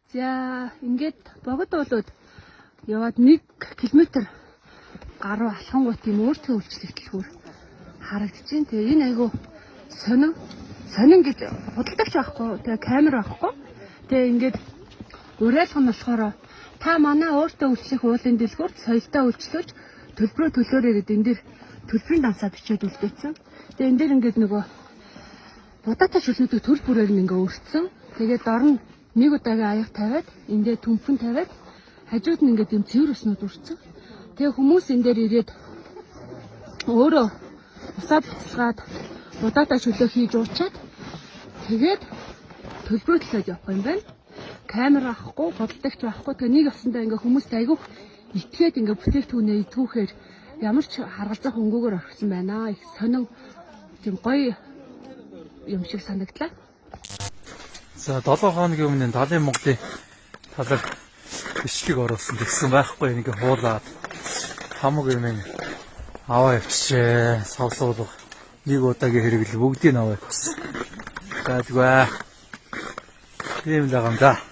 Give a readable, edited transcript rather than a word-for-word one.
За ингээд богд болоод яваад 1 км гаруй алхангуут юм өөртөө үйлчлэгдлэхүүр харагдчихээн. Тэгээ энэ айгу сонин гэж худалдагч байхгүй. Тэгээ камер байхгүй. Тэгээ ингээд уриалга нь болохоор та манай өөртөө үйлчлэх уулын дэлгүүрт соёлтой үйлчлүүлж төлбөрөө төлөөрэй гэдэг энэ дэр төлбөрийн дансаа бичээд үлдээсэн. Тэгээ энэ дэр ингээд нөгөө будаатай шүлгүүдийг төр бүрээр нь ингээ өртсөн. Тэгээд дор нь нэг удаагийн аяг тавиад эндээ түнхэн тавиад хажууд нь ингээд юм цэвэр уснууд өртсөн. Тэгээ хүмүүс энэ дээр ирээд өөрөө усаа буцалгаад будаатай шүлөө хийж уучаад тэгээд төлбөрөө төлөөд явах юм байна. Камер авахгүй, худалдагч авахгүй. Тэгээ нэг авсандаа ингээ хүмүүст айгүйх итгээд ингээ бүтээгдэхүүнээ идгүүхээр ямар ч харгалзах өнгөөр орхисон байна. Их сонин тийм гоё юм шиг санагдлаа. За 7 хоногийн өмнө Далайн Монголын талаг бичлэг оруулсан гэсэн байхгүй нэг хуулаад хамаг юм аваа явчихжээ. Савсуулга нэг удаагийн хэрэгэл бүгдийг аваа явуулсан. За тэгвэ. Тийм л байгаа юм да.